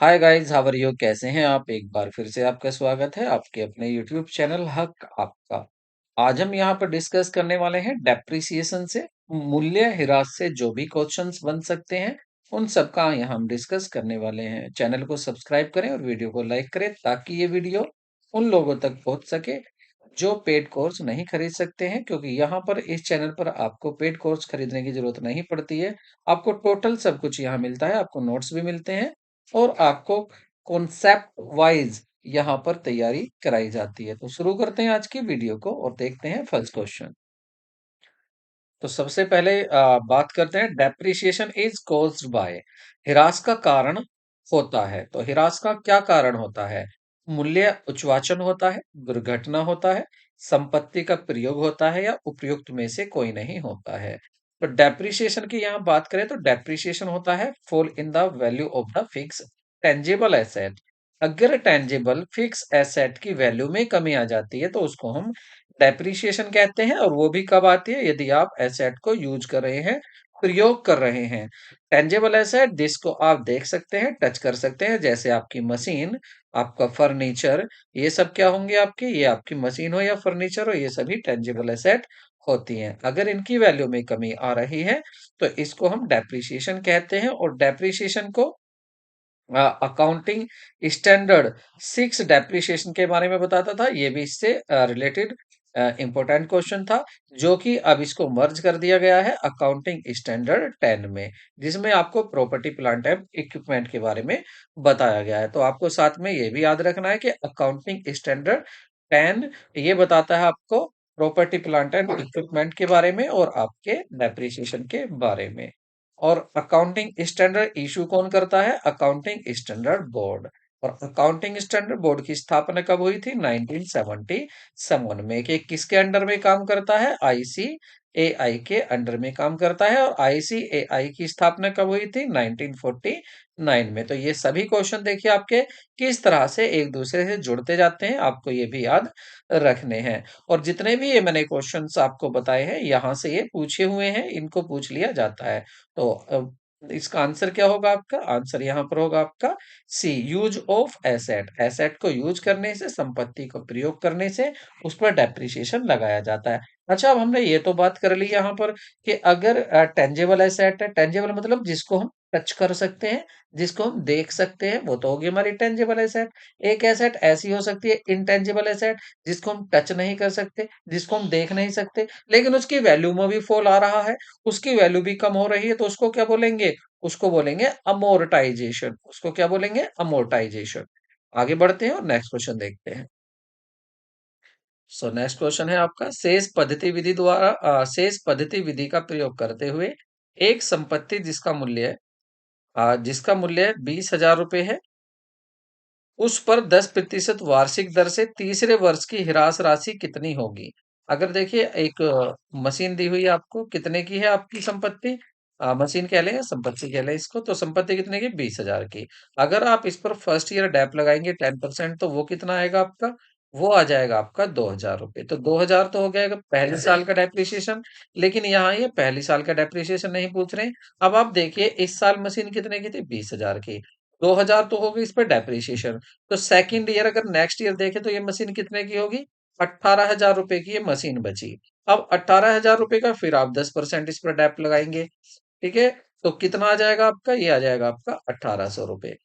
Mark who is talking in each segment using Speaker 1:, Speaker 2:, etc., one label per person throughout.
Speaker 1: Hi guys, how are you? कैसे हैं आप? एक बार फिर से आपका स्वागत है आपके अपने यूट्यूब चैनल हक आपका। आज हम यहाँ पर डिस्कस करने वाले हैं डेप्रिसिएशन से मूल्य ह्रास से जो भी क्वेश्चंस बन सकते हैं उन सब का यहाँ हम डिस्कस करने वाले हैं। चैनल को सब्सक्राइब करें और वीडियो को लाइक करें ताकि ये वीडियो उन लोगों तक पहुंच सके जो पेड कोर्स नहीं खरीद सकते हैं, क्योंकि यहाँ पर इस चैनल पर आपको पेड कोर्स खरीदने की जरूरत नहीं पड़ती है। आपको टोटल सब कुछ यहाँ मिलता है, आपको नोट्स भी मिलते हैं और आपको कॉन्सेप्ट वाइज यहाँ पर तैयारी कराई जाती है। तो शुरू करते हैं आज की वीडियो को और देखते हैं फर्स्ट क्वेश्चन। तो सबसे पहले बात करते हैं, डेप्रिसिएशन इज कॉज्ड बाय। ह्रास का कारण होता है, तो ह्रास का क्या कारण होता है? मूल्य उच्चाचन होता है, दुर्घटना होता है, संपत्ति का प्रयोग होता है या उपयुक्त में से कोई नहीं होता है। तो डेप्रिसिएशन की यहाँ बात करें तो डेप्रिसिएशन होता है fall in the value of the fix tangible asset. अगर टेंजिबल फिक्स एसेट की वैल्यू में कमी आ जाती है तो उसको हम डेप्रिसिएशन कहते हैं, और वो भी कब आती है? यदि आप एसेट को यूज कर रहे हैं, प्रयोग कर रहे हैं। टेंजेबल एसेट जिसको आप देख सकते हैं, टच कर सकते हैं, जैसे आपकी मशीन, आपका फर्नीचर, ये सब क्या होंगे आपके? ये आपकी मशीन हो या फर्नीचर हो, ये सभी टेंजेबल एसेट होती हैं। अगर इनकी वैल्यू में कमी आ रही है तो इसको हम डेप्रिसिएशन कहते हैं। और डेप्रिसिएशन को अकाउंटिंग स्टैंडर्ड 6 डेप्रिसिएशन के बारे में बताता था। ये भी इससे रिलेटेड इंपॉर्टेंट क्वेश्चन था, जो कि अब इसको मर्ज कर दिया गया है अकाउंटिंग स्टैंडर्ड 10 में, जिसमें आपको प्रॉपर्टी प्लांट एंड इक्विपमेंट के बारे में बताया गया है। तो आपको साथ में ये भी याद रखना है कि अकाउंटिंग स्टैंडर्ड 10 ये बताता है आपको प्रॉपर्टी प्लांट एंड इक्विपमेंट के बारे में और आपके डेप्रिसिएशन के बारे में। और अकाउंटिंग स्टैंडर्ड इशू कौन करता है? Accounting standard board. और अकाउंटिंग स्टैंडर्ड बोर्ड की स्थापना कब हुई थी? 1977 में। कि किसके अंडर में काम करता है? आईसीएआई के अंडर में काम करता है। और आईसीएआई की स्थापना कब हुई थी? 1949 में। तो ये सभी क्वेश्चन देखिए आपके किस तरह से एक दूसरे से जुड़ते जाते हैं, आपको ये भी याद रखने हैं। और जितने भी ये मैंने क्वेश्चंस आपको बताए हैं, यहाँ से ये पूछे हुए हैं, इनको पूछ लिया जाता है। तो इसका आंसर क्या होगा आपका? आंसर यहाँ पर होगा आपका सी, यूज ऑफ एसेट। एसेट को यूज करने से, संपत्ति को प्रयोग करने से उस पर डेप्रिसिएशन लगाया जाता है। अच्छा, अब हमने ये तो बात कर ली यहाँ पर कि अगर टेंजेबल एसेट है, टेंजेबल मतलब जिसको हम टच कर सकते हैं, जिसको हम देख सकते हैं, वो तो होगी हमारी टेंजेबल एसेट। एक एसेट ऐसी हो सकती है इनटेंजिबल एसेट, जिसको हम टच नहीं कर सकते, जिसको हम देख नहीं सकते, लेकिन उसकी वैल्यू में भी फॉल आ रहा है, उसकी वैल्यू भी कम हो रही है, तो उसको क्या बोलेंगे? उसको बोलेंगे अमोर्टाइजेशन। उसको क्या बोलेंगे? अमोर्टाइजेशन। आगे बढ़ते हैं और नेक्स्ट क्वेश्चन देखते हैं। सो नेक्स्ट क्वेश्चन है आपका, शेष पद्धति विधि का प्रयोग करते हुए एक संपत्ति जिसका मूल्य 20,000 रुपए है, उस पर 10% वार्षिक दर से तीसरे वर्ष की ह्रास राशि कितनी होगी? अगर देखिए एक मशीन दी हुई है आपको, कितने की है आपकी संपत्ति? मशीन कह लें या संपत्ति कह लें इसको, तो संपत्ति कितने की? 20,000 की। अगर आप इस पर फर्स्ट ईयर डैप लगाएंगे 10%, तो वो कितना आएगा आपका? वो आ जाएगा आपका 2,000 रुपये। तो 2,000 तो हो गया पहले साल का डेप्रिसिएशन। लेकिन यहाँ ये पहली साल का डेप्रिसिएशन नहीं पूछ रहे हैं। अब आप देखिए इस साल मशीन कितने की थी? 20,000 की। 2,000 तो हो गई इस पे डेप्रिसिएशन। तो सेकंड ईयर अगर नेक्स्ट ईयर देखें तो ये मशीन कितने की होगी? 18,000 रुपए की ये मशीन बची। अब 18,000 रुपए का फिर आप 10% इस पर डेप लगाएंगे, ठीक है? तो कितना आ जाएगा आपका? ये आ जाएगा आपका 1,800 रुपए।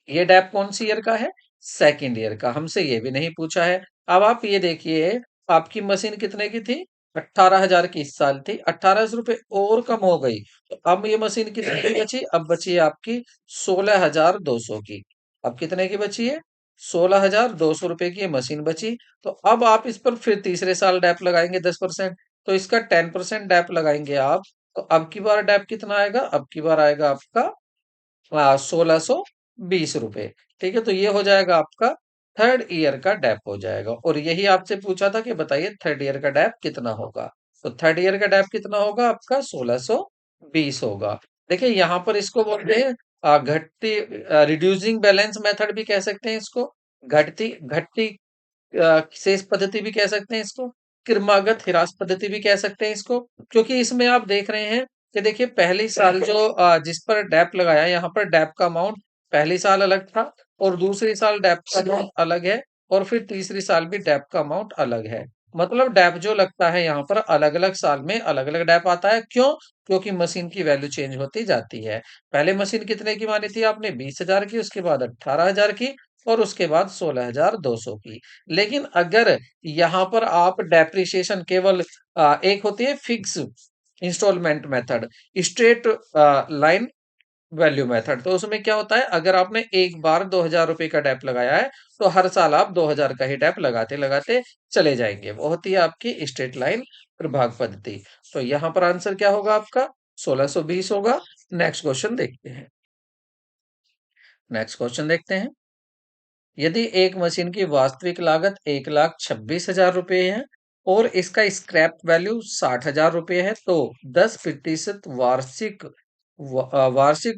Speaker 1: ये डेप कौन सी ईयर का है? सेकंड ईयर का। हमसे ये भी नहीं पूछा है। अब आप ये देखिए, आपकी मशीन कितने की थी? 18,000 की इस साल थी, 1,800 रुपए और कम हो गई। तो अब ये मशीन कितने की बची? अब बची है आपकी 16,200 की। अब कितने की बची है? 16,200 रुपए की ये मशीन बची। तो अब आप इस पर फिर तीसरे साल डैप लगाएंगे 10%, तो इसका 10% डैप लगाएंगे आप। तो अब की बार डैप कितना आएगा? अब की बार आएगा आपका 1620 रुपए। ठीक है, तो ये हो जाएगा आपका थर्ड ईयर का डैप हो जाएगा। और यही आपसे पूछा था कि बताइए थर्ड ईयर का डैप कितना होगा। तो थर्ड ईयर का डैप कितना होगा आपका? 1620 होगा। देखिए यहाँ पर इसको बोलते हैं घटती, रिड्यूसिंग बैलेंस मेथड भी कह सकते हैं इसको, घटती घटती शेष पद्धति भी कह सकते हैं इसको, क्रमागत ह्रास पद्धति भी कह सकते हैं इसको। क्योंकि इसमें आप देख रहे हैं कि देखिए पहली साल जो जिस पर डैप लगाया, यहाँ पर डैप का अमाउंट पहली साल अलग था और दूसरी साल डेप का अमाउंट अलग है और फिर तीसरी साल भी डेप का अमाउंट अलग है। मतलब डेप जो लगता है यहाँ पर अलग-अलग साल में अलग-अलग डेप आता है। क्यों? क्योंकि मशीन की वैल्यू चेंज होती जाती है। पहले मशीन कितने की मानी थी आपने? 20,000 की, उसके बाद 18,000 की और उसके बाद 16,200 की। लेकिन अगर यहाँ पर आप डेप्रिसिएशन केवल एक होती है fix instalment method, straight line value method. तो उसमें क्या होता है, अगर आपने एक बार 2,000 रुपए का डेप लगाया है तो हर साल आप 2,000 का ही डेप लगाते लगाते चले जाएंगे। वो होती है आपकी स्ट्रेट लाइन प्रभाग पद्धति। तो यहाँ पर आंसर क्या होगा आपका? 1620 होगा। नेक्स्ट क्वेश्चन देखते हैं। नेक्स्ट क्वेश्चन देखते हैं। यदि एक मशीन की वास्तविक लागत 1,26,000 रुपए है और इसका स्क्रैप वैल्यू 60,000 रुपए है, तो 10% वार्षिक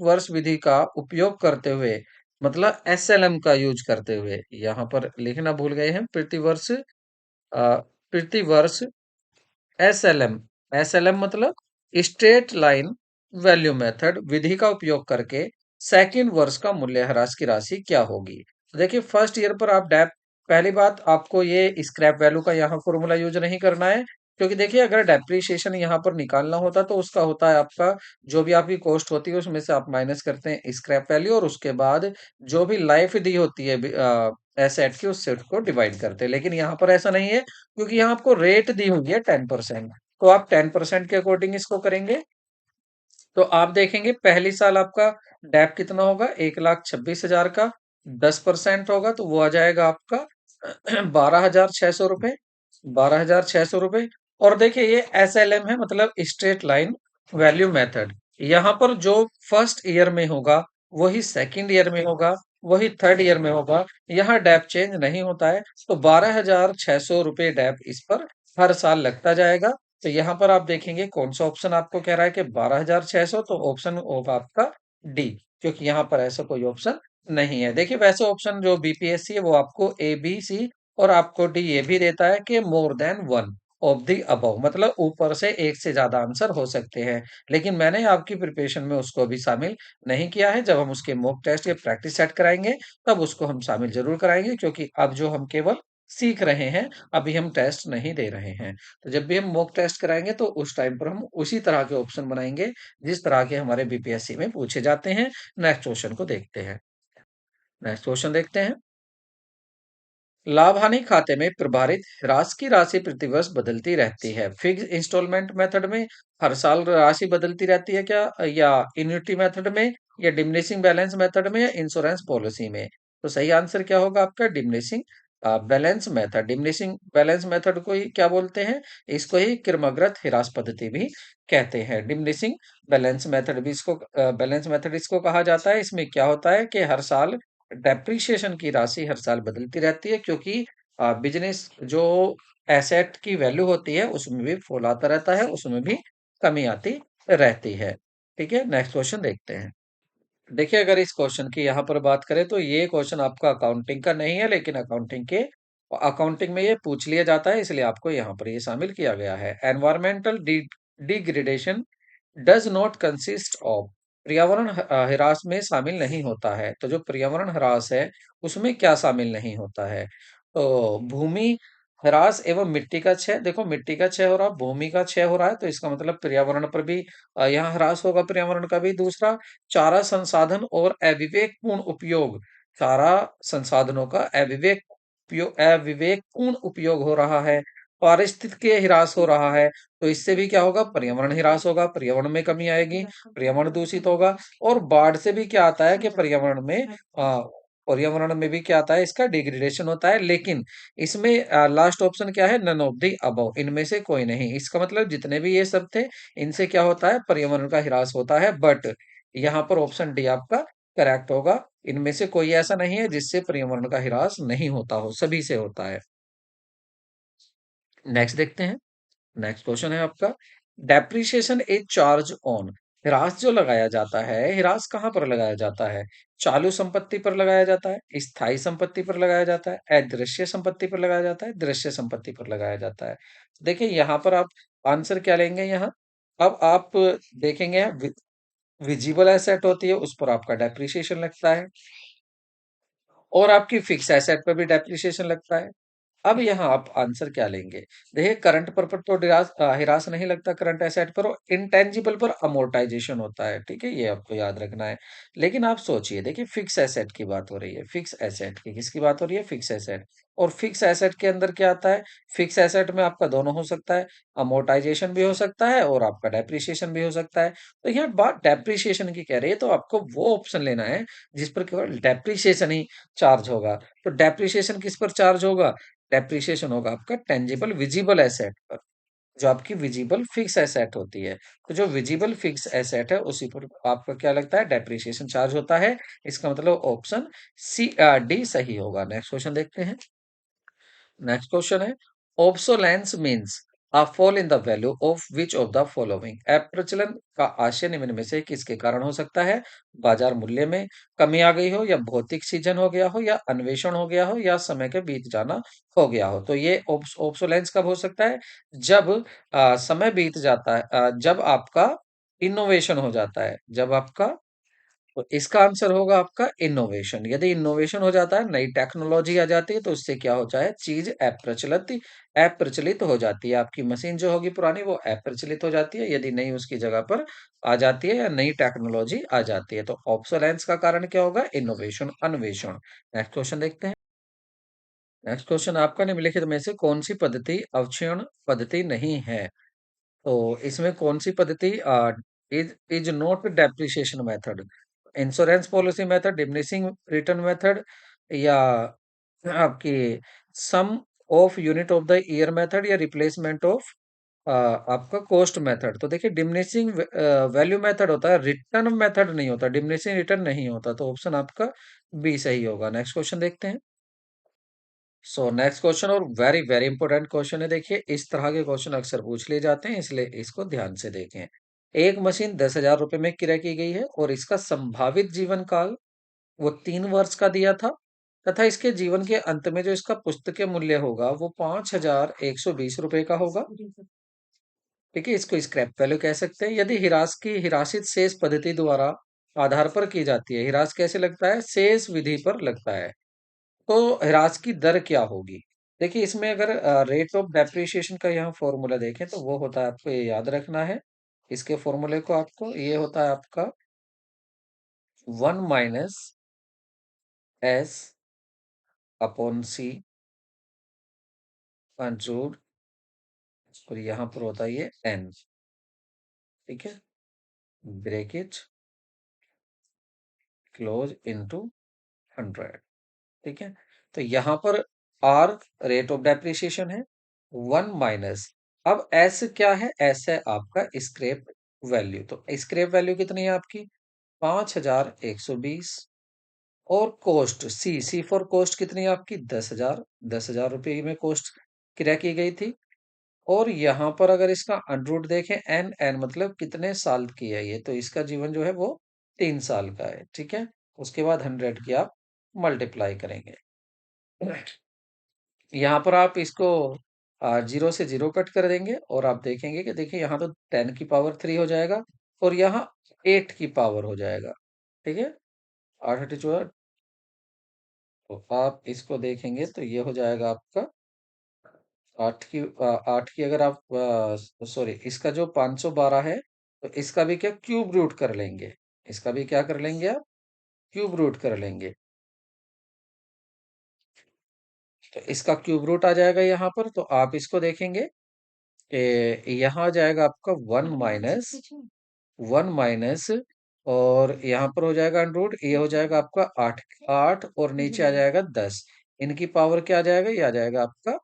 Speaker 1: वर्ष विधि का उपयोग करते हुए, मतलब एसएलएम का यूज करते हुए, यहाँ पर लिखना भूल गए हैं, प्रति वर्ष एसएलएम। एसएलएम मतलब स्ट्रेट लाइन वैल्यू मेथड विधि का उपयोग करके सेकंड वर्ष का मूल्यह्रास की राशि क्या होगी? तो देखिए फर्स्ट ईयर पर आप डेप, पहली बात आपको ये स्क्रैप वैल्यू का यहाँ फॉर्मूला यूज नहीं करना है, क्योंकि देखिए अगर डेप्रिसिएशन यहाँ पर निकालना होता तो उसका होता है आपका, जो भी आपकी कॉस्ट होती है उसमें से आप माइनस करते हैं स्क्रैप वैल्यू और उसके बाद जो भी लाइफ दी होती है एसेट की, उस सेट को डिवाइड करते हैं। लेकिन यहाँ पर ऐसा नहीं है, क्योंकि यहाँ आपको रेट दी हुई है 10%। तो आप 10% के अकॉर्डिंग इसको करेंगे। तो आप देखेंगे पहली साल आपका डेप कितना होगा? 1,26,000 का 10% होगा तो वो आ जाएगा आपका 12,600 रुपए। 12,600 रुपए। और देखिए ये एसएलएम है, मतलब स्ट्रेट लाइन वैल्यू मेथड। यहाँ पर जो फर्स्ट ईयर में होगा वही सेकंड ईयर में होगा, वही थर्ड ईयर में होगा। यहाँ डेप चेंज नहीं होता है। तो 12,600 रुपए डेप इस पर हर साल लगता जाएगा। तो यहाँ पर आप देखेंगे कौन सा ऑप्शन आपको कह रहा है कि 12,600, तो ऑप्शन होगा आपका डी, क्योंकि यहाँ पर ऐसा कोई ऑप्शन नहीं है। देखिए वैसे ऑप्शन जो बीपीएससी है वो आपको ए बी सी और आपको डी ये भी देता है कि more than one of the above, मतलब ऊपर से एक से ज्यादा आंसर हो सकते हैं। लेकिन मैंने आपकी प्रिपरेशन में उसको भी शामिल नहीं किया है। जब हम उसके मॉक टेस्ट या प्रैक्टिस सेट कराएंगे तब उसको हम शामिल जरूर कराएंगे, क्योंकि अब जो हम केवल सीख रहे हैं, अभी हम टेस्ट नहीं दे रहे हैं। तो जब भी हम मॉक टेस्ट कराएंगे तो उस टाइम पर हम उसी तरह के ऑप्शन बनाएंगे जिस तरह के हमारे बीपीएससी में पूछे जाते हैं। नेक्स्ट क्वेश्चन को देखते हैं। नेक्स्ट क्वेश्चन देखते हैं। लाभ हानि खाते में प्रभारित ह्रास की राशि प्रतिवर्ष बदलती रहती है। फिक्स इंस्टॉलमेंट मेथड में हर साल राशि बदलती रहती है क्या, या इन्यूटी मेथड में, या डिमिनिशिंग बैलेंस मेथड में, या इंश्योरेंस पॉलिसी में? तो सही आंसर क्या होगा आपका? Diminishing balance method. Diminishing balance method को ही क्या बोलते हैं? इसको ही क्रमगत ह्रास पद्धति भी कहते हैं। डिमिनिशिंग बैलेंस मेथड भी इसको बैलेंस मेथड इसको कहा जाता है। इसमें क्या होता है कि हर साल डेप्रिसिएशन की राशि हर साल बदलती रहती है, क्योंकि बिजनेस जो एसेट की वैल्यू होती है उसमें भी फॉल आता रहता है, उसमें भी कमी आती रहती है। ठीक है, नेक्स्ट क्वेश्चन देखते हैं। देखिए अगर इस क्वेश्चन की यहाँ पर बात करें तो ये क्वेश्चन आपका अकाउंटिंग का नहीं है, लेकिन अकाउंटिंग में ये पूछ लिया जाता है, इसलिए आपको यहाँ पर ये शामिल किया गया है। Environmental degradation does not consist of, पर्यावरण ह्रास में शामिल नहीं होता है। तो जो पर्यावरण ह्रास है उसमें क्या शामिल नहीं होता है? तो भूमि ह्रास एवं मिट्टी का क्षय। देखो मिट्टी का क्षय हो रहा, भूमि का क्षय हो रहा है, तो इसका मतलब पर्यावरण पर भी यहाँ ह्रास होगा, पर्यावरण का भी। दूसरा, चारा संसाधन और अविवेकपूर्ण उपयोग। चारा संसाधनों का अविवेकपूर्ण उपयोग हो रहा है। पारिस्थितिकीय ह्रास हो रहा है, तो इससे भी क्या होगा? पर्यावरण ह्रास होगा, पर्यावरण में कमी आएगी, पर्यावरण दूषित होगा। और बाढ़ से भी क्या आता है कि पर्यावरण में भी क्या आता है? इसका डिग्रेडेशन होता है। लेकिन इसमें लास्ट ऑप्शन क्या है? नन ऑफ द अबव, इनमें से कोई नहीं। इसका मतलब जितने भी ये सब थे, इनसे क्या होता है? पर्यावरण का ह्रास होता है। बट यहाँ पर ऑप्शन डी आपका करेक्ट होगा। इनमें से कोई ऐसा नहीं है जिससे पर्यावरण का ह्रास नहीं होता हो, सभी से होता है। नेक्स्ट देखते हैं। नेक्स्ट क्वेश्चन है आपका, डेप्रिसिएशन इज चार्ज ऑन। ह्रास जो लगाया जाता है, ह्रास कहाँ पर लगाया जाता है? चालू संपत्ति पर लगाया जाता है, स्थायी संपत्ति पर लगाया जाता है, अदृश्य संपत्ति पर लगाया जाता है, दृश्य संपत्ति पर लगाया जाता है। देखिए यहाँ पर आप आंसर क्या लेंगे यहाँ? अब आप देखेंगे विजिबल एसेट होती है, उस पर आपका डेप्रिसिएशन लगता है, और आपकी फिक्स एसेट पे भी डेप्रिसिएशन लगता है। अब यहाँ आप आंसर क्या लेंगे? देखिए, करंट पर तो हिरास नहीं लगता करंट एसेट पर, और इंटेंजिबल पर अमोर्टाइजेशन होता है, ठीक है? ये आपको याद रखना है। लेकिन आप सोचिए, देखिए फिक्स एसेट की बात हो रही है, फिक्स एसेट की किसकी बात हो रही है? Fix asset. और फिक्स एसेट के अंदर क्या आता है? फिक्स एसेट में आपका दोनों हो सकता है, अमोर्टाइजेशन भी हो सकता है और आपका डेप्रिसिएशन भी हो सकता है। तो यहाँ बात डेप्रिसिएशन की कह रही है, तो आपको वो ऑप्शन लेना है जिस पर केवल डेप्रिसिएशन ही चार्ज होगा। तो डेप्रिसिएशन किस पर चार्ज होगा? डेप्रिसिएशन होगा आपका टेंजिबल विजिबल एसेट पर, जो आपकी विजिबल फिक्स एसेट होती है। तो जो विजिबल फिक्स एसेट है उसी पर आपका क्या लगता है? डेप्रिसिएशन चार्ज होता है। इसका मतलब ऑप्शन डी सही होगा। नेक्स्ट क्वेश्चन देखते हैं। नेक्स्ट क्वेश्चन है, obsolescence means a fall in the value of which of the following. अप्रचलन का आशय निम्न में से किसके कारण हो सकता है? बाजार मूल्य में कमी आ गई हो, या भौतिक सीजन हो गया हो, या अन्वेषण हो गया हो, या समय के बीत जाना हो गया हो। तो ये ऑब्सोलेंस कब हो सकता है? जब समय बीत जाता है, जब आपका इनोवेशन हो जाता है, जब आपका, तो इसका आंसर होगा आपका इनोवेशन। यदि इनोवेशन हो जाता है, नई टेक्नोलॉजी आ जाती है, तो उससे क्या होता है? चीज अप्रचलित अप्रचलित हो जाती है। आपकी मशीन जो होगी पुरानी, वो अप्रचलित हो जाती है, यदि नई उसकी जगह पर आ जाती है या नई टेक्नोलॉजी आ जाती है। तो ऑब्सोलेंस का कारण क्या होगा? इनोवेशन, अन्वेषण। नेक्स्ट क्वेश्चन देखते हैं। नेक्स्ट क्वेश्चन आपका, निम्नलिखित में से कौन सी पद्धति अवक्षय पद्धति नहीं है? तो इसमें कौन सी पद्धति is is not depreciation method? Insurance policy method, diminishing return method, या आपकी sum of unit of the year method, या रिप्लेसमेंट ऑफ आपका कॉस्ट मेथड? तो देखिए, डिमिनिशिंग वैल्यू मेथड होता है, रिटर्न मेथड नहीं होता, डिमिनिशिंग रिटर्न नहीं होता। तो ऑप्शन आपका बी सही होगा। नेक्स्ट क्वेश्चन देखते हैं। सो नेक्स्ट क्वेश्चन, और वेरी वेरी इंपॉर्टेंट क्वेश्चन है। देखिए, इस तरह के क्वेश्चन अक्सर पूछ लिए जाते हैं, इसलिए इसको ध्यान से देखें। एक मशीन 10,000 रुपए में क्रय की गई है, और इसका संभावित जीवन काल वो 3 वर्ष का दिया था, तथा इसके जीवन के अंत में जो इसका पुस्तकीय मूल्य होगा वो 5,120 रुपए का होगा। ठीक है, इसको स्क्रैप वैल्यू कह सकते हैं। यदि हिरास की हिरासित शेष पद्धति द्वारा आधार पर की जाती है, हिरास कैसे लगता है? शेष विधि पर लगता है। तो ह्रास की दर क्या होगी? देखिए, इसमें अगर रेट ऑफ डेप्रिसिएशन का यहाँ फॉर्मूला देखें, तो वो होता है, आपको ये याद रखना है। इसके फॉर्मूले को आपको, ये होता है आपका 1 - S/C जोड़, और यहाँ पर होता है ये N। ठीक है, ब्रेकेट क्लोज इनटू 100। ठीक है, तो यहाँ पर R रेट ऑफ डेप्रिसिएशन है, 1 - अब S क्या है? S है आपका स्क्रैप वैल्यू। तो स्क्रैप वैल्यू कितनी है आपकी? 5,120। और कॉस्ट सी फॉर कॉस्ट कितनी है आपकी? 10,000। 10,000 रुपये में कॉस्ट क्रय की गई थी। और यहाँ पर अगर इसका अंडर देखें, एन एन मतलब कितने साल की है ये, तो इसका जीवन जो है वो 3 साल का है। ठीक है, उसके बाद 100 की आप मल्टीप्लाई करेंगे। यहाँ पर आप इसको 0 से 0 कट कर देंगे, और आप देखेंगे कि देखिए, यहाँ तो 10 की पावर 3 हो जाएगा, और यहाँ 8 की पावर हो जाएगा। ठीक है, 8 8 तो आप इसको देखेंगे तो ये हो जाएगा आपका 8 की अगर आप, सॉरी, इसका जो 512 है, तो इसका भी क्या क्यूब रूट कर लेंगे? इसका भी क्या कर लेंगे आप? क्यूब रूट कर लेंगे। तो इसका क्यूब रूट आ जाएगा यहाँ पर, तो आप इसको देखेंगे कि यहाँ आ जाएगा आपका 1 - 1 - और यहाँ पर हो जाएगा अंडर, ये हो जाएगा आपका 8 8, और नीचे आ जाएगा 10। इनकी पावर क्या आ जाएगा? ये आ जाएगा आपका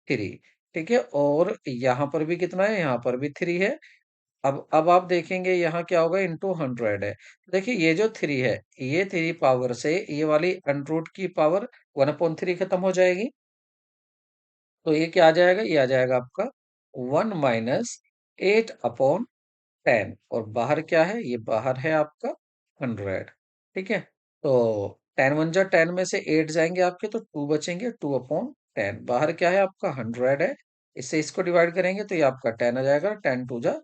Speaker 1: 3। ठीक है, और यहाँ पर भी कितना है? यहाँ पर भी 3 है। अब आप देखेंगे यहाँ क्या होगा? इंटू 100 है। देखिए, ये जो 3 है, ये 3 पावर से ये वाली अंडर की पावर 1/3 खत्म हो जाएगी। तो ये क्या आ जाएगा? ये आ जाएगा आपका 1 - 8/10। और बाहर क्या है? ये बाहर है आपका 100। ठीक है, तो 10 1 जा 10 में से 8 जाएंगे आपके, तो 2 बचेंगे। 2/10 बाहर क्या है? आपका 100 है। इससे इसको डिवाइड करेंगे तो ये आपका 10 आ जाएगा। 10 2 जा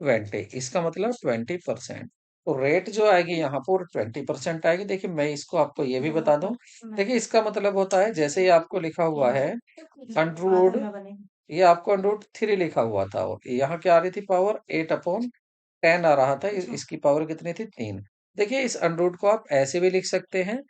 Speaker 1: 20, इसका मतलब 20%। तो रेट जो आएगी यहाँ पर 20% आएगी। देखिए मैं इसको आपको ये भी बता दूं, देखिए इसका मतलब होता है जैसे ही आपको लिखा हुआ है अंडर, ये आपको अंडर 3 लिखा हुआ था और यहाँ क्या आ रही थी पावर 8/10 आ रहा था। इसकी पावर कितनी थी 3। देखिए इस अंडर को आप ऐसे भी लिख सकते हैं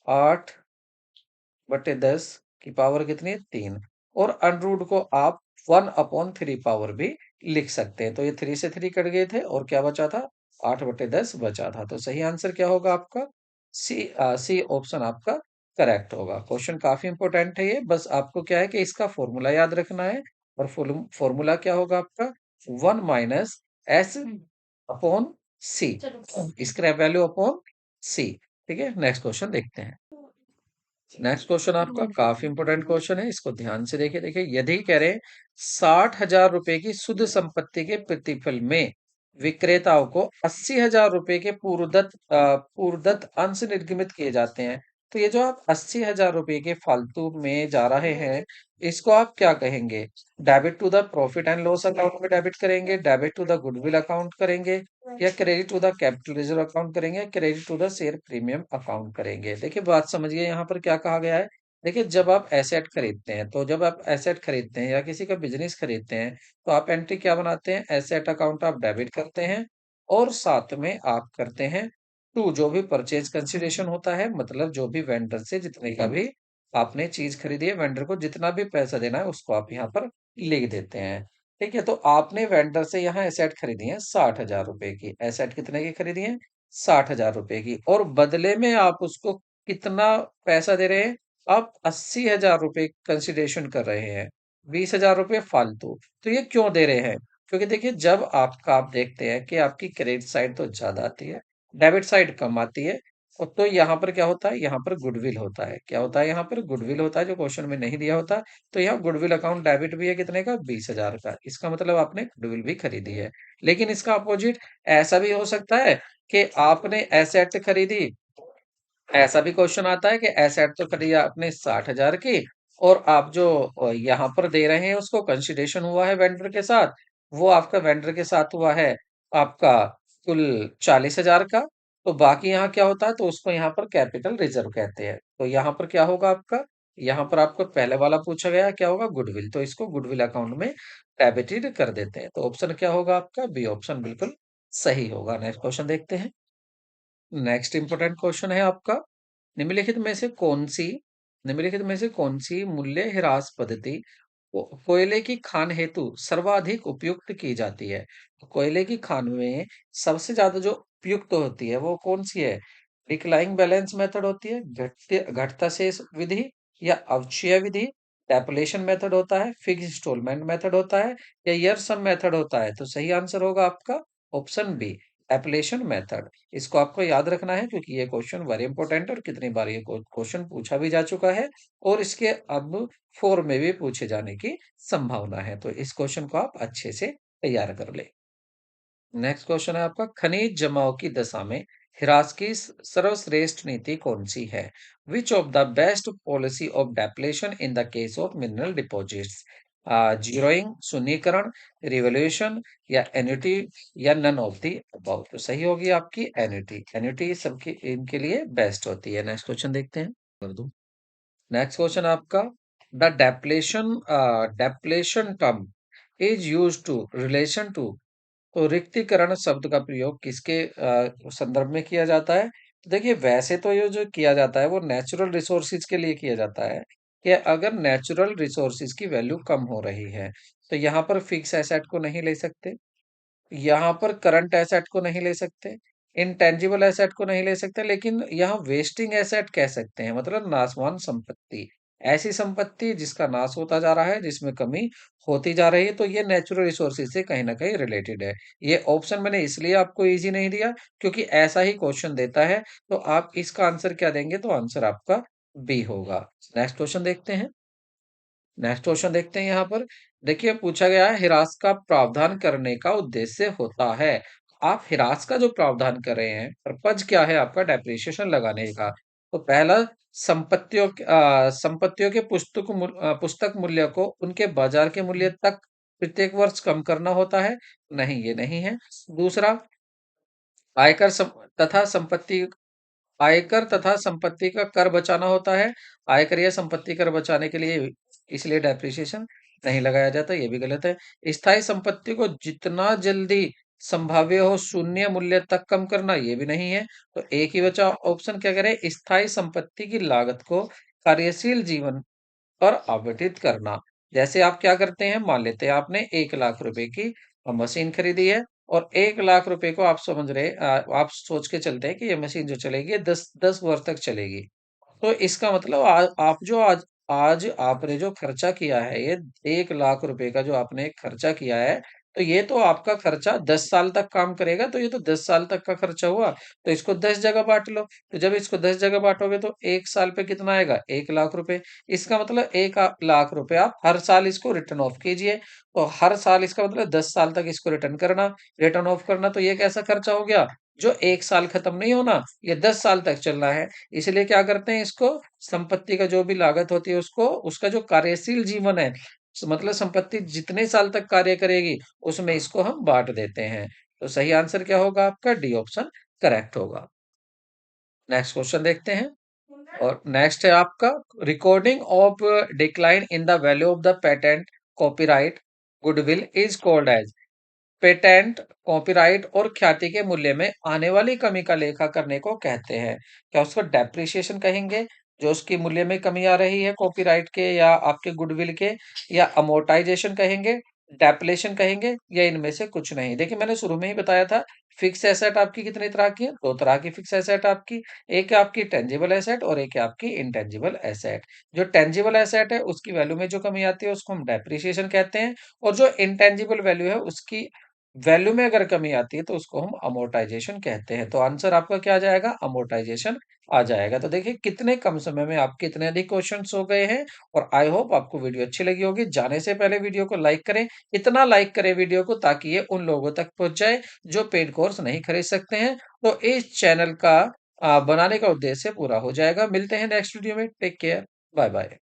Speaker 1: 8/10 की पावर कितनी है 3। और अंडर को आप 1/3 पावर भी लिख सकते हैं। तो ये 3 से 3 कट गए थे और क्या बचा था 8/10 बचा था। तो सही आंसर क्या होगा आपका सी। सी ऑप्शन आपका करेक्ट होगा। क्वेश्चन काफी इंपॉर्टेंट है ये, बस आपको क्या है कि इसका फॉर्मूला याद रखना है। और फॉर्मूला क्या होगा आपका 1 - S अपॉन सी, स्क्रैप वैल्यू अपॉन सी। ठीक है, नेक्स्ट क्वेश्चन देखते हैं। नेक्स्ट क्वेश्चन आपका काफी इंपोर्टेंट क्वेश्चन है, इसको ध्यान से देखिए। देखिए यदि कह रहे 60,000 रुपए की शुद्ध संपत्ति के प्रतिफल में विक्रेताओं को 80,000 रुपए के पूर्वदत्त अंश निर्गमित किए जाते हैं, तो ये जो आप 80,000 रुपए के फालतू में जा रहे हैं, इसको आप क्या कहेंगे? Debit to the profit and loss account में डेबिट करेंगे, debit to the goodwill account करेंगे, या credit to the capital reserve account करेंगे, या credit to the share premium account करेंगे। देखिए बात समझिए यहाँ पर क्या कहा गया है। देखिए जब आप एसेट खरीदते हैं, तो जब आप एसेट खरीदते हैं या किसी का बिजनेस खरीदते हैं, तो आप एंट्री क्या बनाते हैं? एसेट अकाउंट आप डेबिट करते हैं और साथ में आप करते हैं टू जो भी परचेज कंसिडरेशन होता है, मतलब जो भी वेंडर से जितने का भी आपने चीज खरीदी है, वेंडर को जितना भी पैसा देना है उसको आप यहाँ पर लिख देते हैं। ठीक है, तो आपने वेंडर से यहाँ एसेट खरीदी है 60,000 रुपए की। एसेट कितने की खरीदी है? 60,000 रुपए की। और बदले में आप उसको कितना पैसा दे रहे हैं? आप 80,000 रुपए कंसिडरेशन कर रहे हैं, 20,000 रुपए फालतू। तो ये क्यों दे रहे हैं? क्योंकि देखिए जब आपका आप देखते हैं कि आपकी क्रेडिट साइड तो ज्यादा आती है, डेबिट साइड कम आती है, और तो यहाँ पर क्या होता है? यहाँ पर गुडविल होता है। क्या होता है? यहाँ पर गुडविल होता है, जो क्वेश्चन में नहीं दिया होता। तो यहाँ गुडविल अकाउंट डेबिट भी है कितने का? 20,000 का। इसका मतलब आपने गुडविल भी खरीदी है। लेकिन इसका अपोजिट ऐसा भी हो सकता है कि आपने एसेट खरीदी, ऐसा भी क्वेश्चन आता है कि एसेट तो खरीदी आपने 60,000 की, और आप जो यहाँ पर दे रहे हैं उसको कंसिडरेशन हुआ है वेंडर के साथ, वो आपका वेंडर के साथ हुआ है आपका कुल 40,000 का। तो बाकी यहाँ क्या होता है? तो उसको यहाँ पर कैपिटल रिजर्व कहते हैं। तो यहाँ पर क्या होगा आपका? यहाँ पर आपको पहले वाला पूछा गया क्या होगा? गुडविल। तो इसको गुडविल अकाउंट में डेबिटेड कर देते हैं। तो ऑप्शन क्या होगा आपका? बी ऑप्शन बिल्कुल सही होगा। नेक्स्ट क्वेश्चन देखते हैं। नेक्स्ट इंपॉर्टेंट क्वेश्चन है आपका, निम्नलिखित में से कौन सी निम्नलिखित में से कौन सी मूल्य ह्रास पद्धति कोयले की खान हेतु सर्वाधिक उपयुक्त की जाती है? तो कोयले की खान में सबसे ज्यादा जो उपयुक्त होती है वो कौन सी है? डिक्लाइंग बैलेंस मेथड होती है, घटता शेष विधि, या अवक्षय विधि, टैपुलेशन मेथड होता है, फिक्स इंस्टॉलमेंट मेथड होता है, या ईयर सम मेथड होता है? तो सही आंसर होगा आपका ऑप्शन बी, एप्लेशन मेथड। इसको आपको याद रखना है क्योंकि ये क्वेश्चन वेरी इंपॉर्टेंट है और कितनी बार ये क्वेश्चन पूछा भी जा चुका है, और इसके अब फोर में भी पूछे जाने की संभावना है। तो इस क्वेश्चन को आप अच्छे से तैयार कर ले। नेक्स्ट क्वेश्चन है आपका, खनिज जमाव की दशा में ह्रास की सर्वश्रेष्ठ नीति कौन सी है? Which of the best policy of depletion in the case of mineral deposits? Zeroing, शून्यकरण, रिवोल्यूशन, या एन्युटी, या नन ऑफ दी अबव? तो सही होगी आपकी एन्युटी। एन्युटी सबके इनके लिए बेस्ट होती है। नेक्स्ट क्वेश्चन देखते हैं, कर दूं। नेक्स्ट क्वेश्चन आपका, the depletion term is use to relation to. तो रिक्तीकरण शब्द का प्रयोग किसके संदर्भ में किया जाता है? तो देखिए वैसे तो ये जो किया जाता है वो नेचुरल रिसोर्सेज के लिए किया जाता है, कि अगर नेचुरल रिसोर्सेज की वैल्यू कम हो रही है, तो यहाँ पर फिक्स एसेट को नहीं ले सकते, यहाँ पर करंट एसेट को नहीं ले सकते, इंटेंजिबल एसेट को नहीं ले सकते, लेकिन यहाँ वेस्टिंग एसेट कह सकते हैं, मतलब नाशवान संपत्ति। ऐसी संपत्ति जिसका नाश होता जा रहा है, जिसमें कमी होती जा रही है, तो ये नेचुरल रिसोर्सेज से कहीं ना कहीं रिलेटेड है। ये ऑप्शन मैंने इसलिए आपको इजी नहीं दिया क्योंकि ऐसा ही क्वेश्चन देता है। तो आप इसका आंसर क्या देंगे? तो आंसर आपका बी होगा। नेक्स्ट क्वेश्चन देखते हैं। नेक्स्ट क्वेश्चन देखते हैं यहाँ पर। देखिए पूछा गया है, हिरास का प्रावधान करने का उद्देश्य होता है। आप हिरास का जो प्रावधान कर रहे हैं, पर्पज क्या है आपका डेप्रिसिएशन लगाने का? तो पहला, संपत्तियों के पुस्तक मूल्य को उनके बाजार के मूल्य तक प्रत्येक वर्ष कम करना होता है। नहीं, ये नहीं है। दूसरा, आयकर सम तथा संपत्ति आयकर तथा संपत्ति का कर बचाना होता है। आयकर या संपत्ति कर बचाने के लिए इसलिए डेप्रिसिएशन नहीं लगाया जाता, ये भी गलत है। स्थायी संपत्ति को जितना जल्दी संभाव्य हो शून्य मूल्य तक कम करना, ये भी नहीं है। तो एक ही बचा ऑप्शन, क्या करें, स्थायी संपत्ति की लागत को कार्यशील जीवन पर आवंटित करना। जैसे आप क्या करते हैं, मान लेते हैं आपने 1 लाख रुपए की मशीन खरीदी है और 1 लाख रुपए को आप समझ रहे आप सोच के चलते हैं कि ये मशीन जो चलेगी 10 वर्ष तक चलेगी। तो इसका मतलब आप जो आज आज आपने जो खर्चा किया है, ये 1 लाख रुपए का जो आपने खर्चा किया है, तो ये तो आपका खर्चा 10 साल तक काम करेगा, तो ये तो 10 साल तक का खर्चा हुआ। तो इसको 10 जगह बांट लो। तो जब इसको 10 जगह बांटोगे तो 1 साल पे कितना आएगा, 1 लाख रुपए। इसका मतलब 1 लाख रुपए आप हर साल इसको रिटर्न ऑफ कीजिए। तो हर साल इसका मतलब 10 साल तक इसको रिटर्न ऑफ करना। तो ये कैसा खर्चा हो गया, जो 1 साल खत्म नहीं होना, ये 10 साल तक चलना है। इसलिए क्या करते हैं, इसको संपत्ति का जो भी लागत होती है उसको उसका जो कार्यशील जीवन है, मतलब संपत्ति जितने साल तक कार्य करेगी उसमें इसको हम बांट देते हैं। तो सही आंसर क्या होगा आपका, डी ऑप्शन करेक्ट होगा। नेक्स्ट क्वेश्चन देखते हैं। और नेक्स्ट है आपका, recording of decline in the value of the patent, copyright, goodwill is called as. Patent, copyright और ख्याति के मूल्य में आने वाली कमी का लेखा करने को कहते हैं। क्या उसको डेप्रिसिएशन कहेंगे, जो उसकी मूल्य में कमी आ रही है कॉपीराइट के या आपके गुडविल के, या अमोर्टाइजेशन कहेंगे, डेप्लेशन कहेंगे, या इनमें से कुछ नहीं। देखिए मैंने शुरू में ही बताया था, फिक्स एसेट आपकी कितनी तरह की है, 2 तरह की फिक्स एसेट आपकी। एक है आपकी टेंजिबल एसेट और एक है आपकी इंटेंजिबल एसेट। जो टेंजिबल एसेट है उसकी वैल्यू में जो कमी आती है उसको हम डेप्रिसिएशन कहते हैं, और जो इंटेंजिबल वैल्यू है उसकी वैल्यू में अगर कमी आती है तो उसको हम अमोर्टाइजेशन कहते हैं। तो आंसर आपका क्या आ जाएगा, अमोर्टाइजेशन आ जाएगा। तो देखिए कितने कम समय में आपके इतने अधिक क्वेश्चंस हो गए हैं। और आई होप आपको वीडियो अच्छी लगी होगी। जाने से पहले वीडियो को लाइक करें, इतना लाइक करें वीडियो को ताकि ये उन लोगों तक पहुंच जाए जो पेड कोर्स नहीं खरीद सकते हैं। तो इस चैनल का बनाने का उद्देश्य पूरा हो जाएगा। मिलते हैं नेक्स्ट वीडियो में। Take care, bye bye.